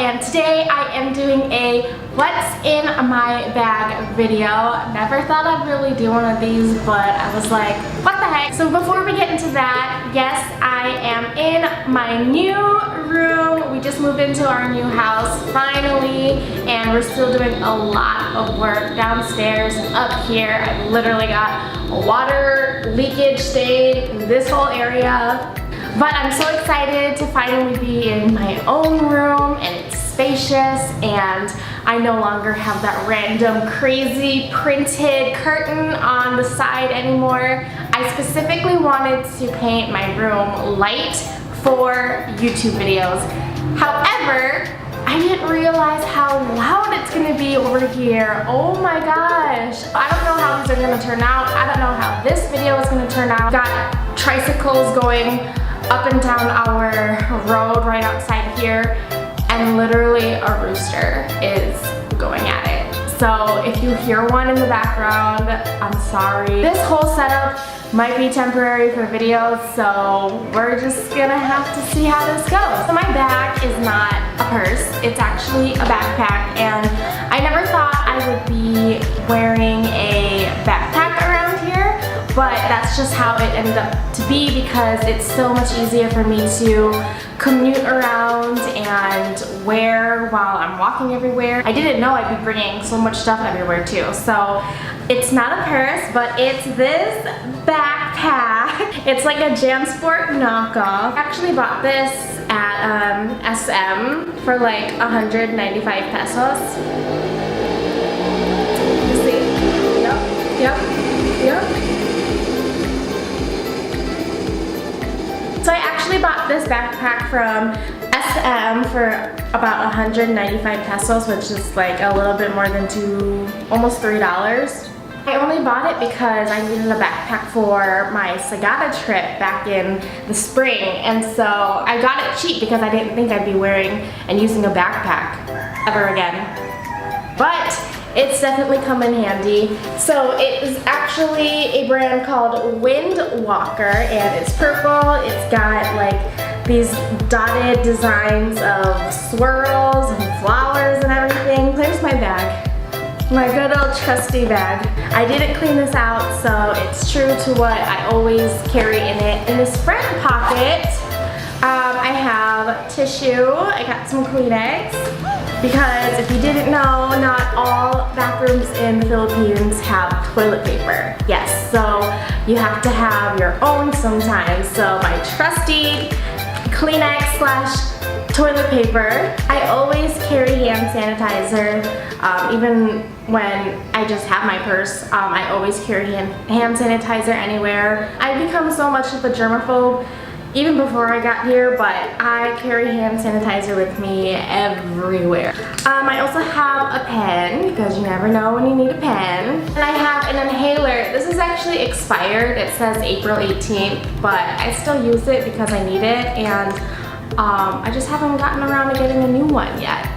and today I am doing a what's in my bag video. Never thought I'd really do one of these, but I was like, what the heck? So before we get into that, yes, I am in my new room. We just moved into our new house finally, and we're still doing a lot of work downstairs and up here. I've literally got a water leakage stain in this whole area. But I'm so excited to finally be in my own room, and it's spacious, and I no longer have that random crazy printed curtain on the side anymore. I specifically wanted to paint my room light for YouTube videos. However, I didn't realize how loud it's gonna be over here. Oh my gosh. I don't know how these are gonna turn out. I don't know how this video is gonna turn out. Got tricycles going up and down our road right outside here, and literally a rooster is going at it. So if you hear one in the background, I'm sorry. This whole setup might be temporary for videos, so we're just gonna have to see how this goes. So my bag is not a purse, it's actually a backpack, and I never thought I would be wearing a backpack around here, but that's just how it ended up to be because it's so much easier for me to commute around and wear while I'm walking everywhere. I didn't know I'd be bringing so much stuff everywhere too. So it's not a purse, but it's this backpack. It's like a JanSport knockoff. I actually bought this at SM for like 195 pesos. You see? Yep. So I actually bought this backpack from SM for about 195 pesos, which is like a little bit more than almost $3. I only bought it because I needed a backpack for my Sagada trip back in the spring, and so I got it cheap because I didn't think I'd be wearing and using a backpack ever again. But it's definitely come in handy. So it is actually a brand called Windwalker, and it's purple. It's got like these dotted designs of swirls and flowers and everything. There's my bag. My good old trusty bag. I didn't clean this out, so it's true to what I always carry in it. In this front pocket, I have tissue. I got some Kleenex. Because if you didn't know, not all bathrooms in the Philippines have toilet paper. Yes, so you have to have your own sometimes. So my trusty Kleenex / toilet paper. I always carry hand sanitizer, even when I just have my purse. I always carry hand sanitizer anywhere. I've become so much of a germaphobe even before I got here, but I carry hand sanitizer with me everywhere. I also have a pen, because you never know when you need a pen. And I have an inhaler. This is actually expired. It says April 18th, but I still use it because I need it, and I just haven't gotten around to getting a new one yet.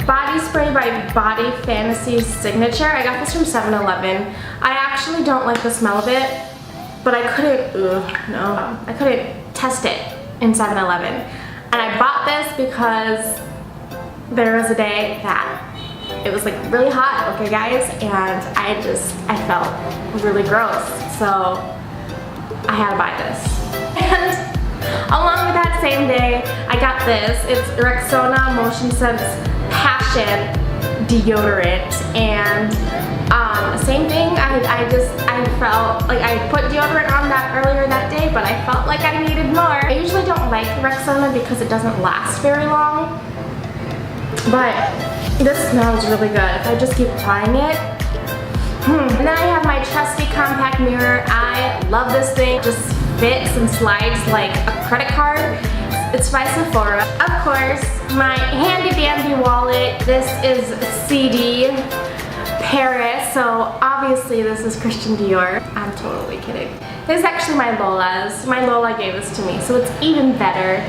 Body spray by Body Fantasy Signature. I got this from 7-Eleven. I actually don't like the smell of it, but I couldn't test it in 7-Eleven. And I bought this because there was a day that it was like really hot, okay guys, and I felt really gross, so I had to buy this. And along with that same day, I got this. It's Rexona Motion Sense Passion deodorant, and same thing. I felt like I put deodorant on that earlier that day, but I felt like I needed more. I usually don't like Rexona because it doesn't last very long, but this smells really good if I just keep applying it. And then I have my trusty compact mirror. I love this thing. It just fits and slides like a credit card. It's by Sephora. Of course, my handy dandy wallet. This is CD Paris, so obviously this is Christian Dior. I'm totally kidding. This is actually my Lola's. My Lola gave this to me, so it's even better.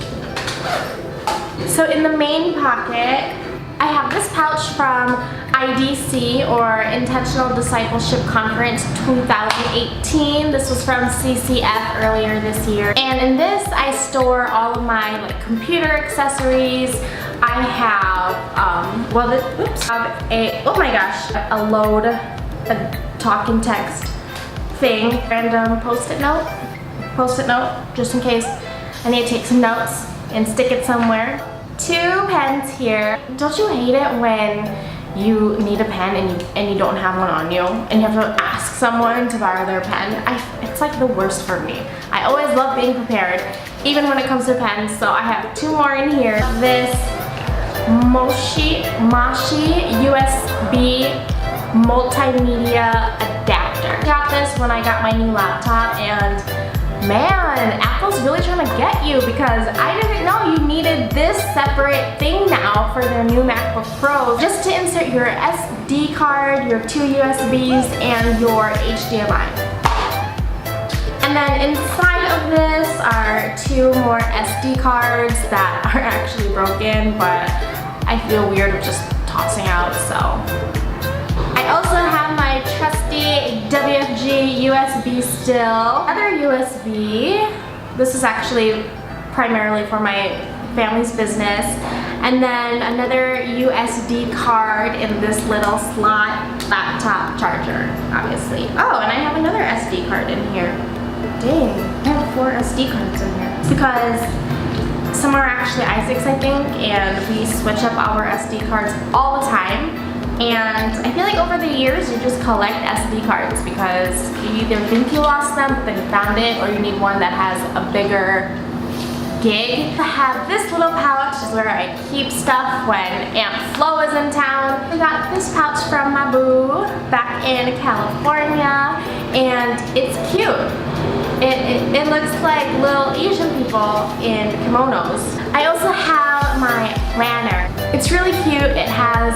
So in the main pocket, I have this pouch from IDC, or Intentional Discipleship Conference 2018. This was from CCF earlier this year. And in this, I store all of my computer accessories. I I have, a load, a talk and text thing, random post-it note, just in case I need to take some notes and stick it somewhere. 2 pens here. Don't you hate it when you need a pen and you don't have one on you and you have to ask someone to borrow their pen? It's like the worst for me. I always love being prepared, even when it comes to pens. So I have 2 more in here. This Moshi USB multimedia adapter. I got this when I got my new laptop, and man, Apple's really trying to get you, because I didn't know you needed this separate thing now for their new MacBook Pros, just to insert your SD card, your 2 USBs, and your HDMI. And then inside of this are 2 more SD cards that are actually broken, but I feel weird of just tossing out, so. I also have my trusty WFG USB still. Another USB. This is actually primarily for my family's business. And then another USD card in this little slot laptop charger, obviously. Oh, and I have another SD card in here. Dang, I have 4 SD cards in here. It's because some are actually Isaac's, I think, and we switch up our SD cards all the time. And I feel like over the years you just collect SD cards because you either think you lost them, but then you found it, or you need one that has a bigger gig. I have this little pouch, is where I keep stuff when Aunt Flo is in town. I got this pouch from my boo back in California, and it's cute. It looks like little Asian people in kimonos. I also have my planner. It's really cute. It has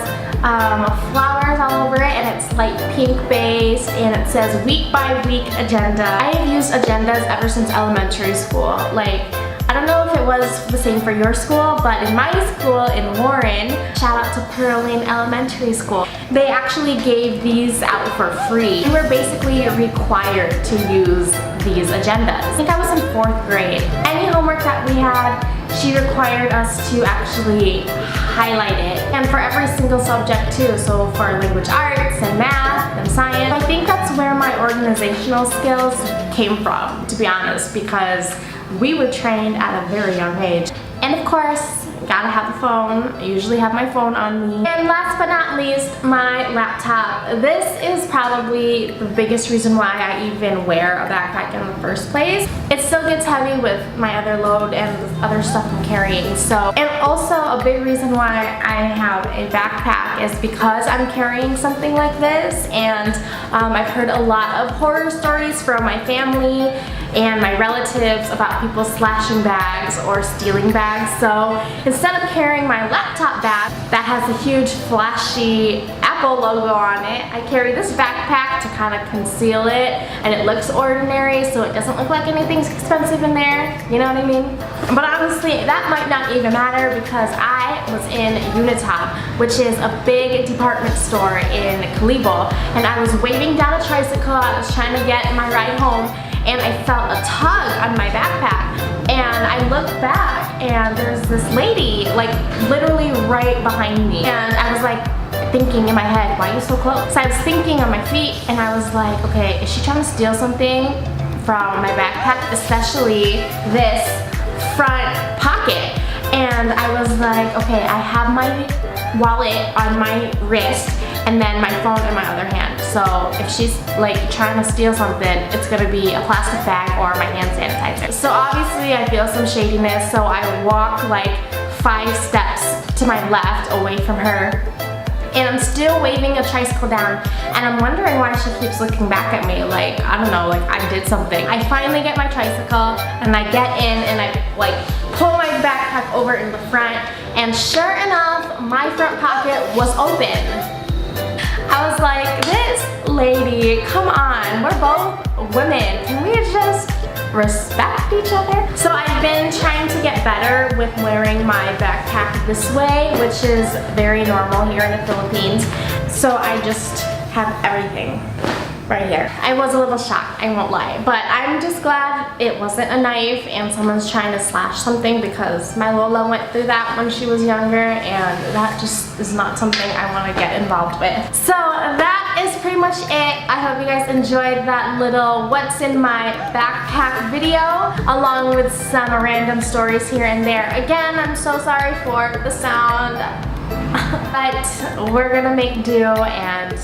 flowers all over it, and it's like pink based, and it says week by week agenda. I have used agendas ever since elementary school. Like, I don't know if it was the same for your school, but in my school in Warren, shout out to Pearline Elementary School, they actually gave these out for free. We were basically required to use these agendas. I think I was in 4th grade. Any homework that we had, she required us to actually highlight it, and for every single subject too. So for language arts and math and science. I think that's where my organizational skills came from, to be honest, because we were trained at a very young age. And of course, gotta have the phone. I usually have my phone on me. And last but not least, my laptop. This is probably the biggest reason why I even wear a backpack in the first place. It still gets heavy with my other load and the other stuff I'm carrying. So, and also a big reason why I have a backpack is because I'm carrying something like this, and I've heard a lot of horror stories from my family and my relatives about people slashing bags or stealing bags. So instead of carrying my laptop bag that has a huge flashy Apple logo on it, I carry this backpack to kind of conceal it, and it looks ordinary, so it doesn't look like anything's expensive in there, you know what I mean? But honestly, that might not even matter, because I was in Unitop, which is a big department store in Kalibo, and I was waving down a tricycle. I was trying to get my ride home, and I felt a tug on my backpack, and I looked back, and there's this lady like literally right behind me, and I was like thinking in my head, why are you so close? So I was thinking on my feet, and I was like, okay, is she trying to steal something from my backpack, especially this front pocket? And I was like, okay, I have my wallet on my wrist and then my phone in my other hand. So if she's like trying to steal something, it's gonna be a plastic bag or my hand sanitizer. So obviously I feel some shadiness, so I walk like 5 steps to my left away from her, and I'm still waving a tricycle down, and I'm wondering why she keeps looking back at me like, I don't know, like I did something. I finally get my tricycle, and I get in, and I like pull my backpack over in the front, and sure enough, my front pocket was open. I was like, this lady, come on, we're both women. Can we just respect each other? So I've been trying to get better with wearing my backpack this way, which is very normal here in the Philippines. So I just have everything right here. I was a little shocked, I won't lie, but I'm just glad it wasn't a knife and someone's trying to slash something, because my Lola went through that when she was younger and that just is not something I want to get involved with. So that is pretty much it. I hope you guys enjoyed that little what's in my backpack video, along with some random stories here and there. Again, I'm so sorry for the sound, but we're gonna make do and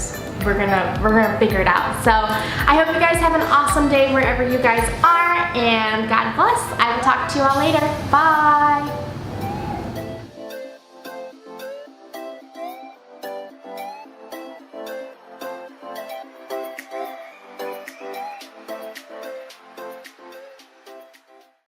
we're gonna figure it out. So I hope you guys have an awesome day wherever you guys are, and God bless. I will talk to you all later. Bye.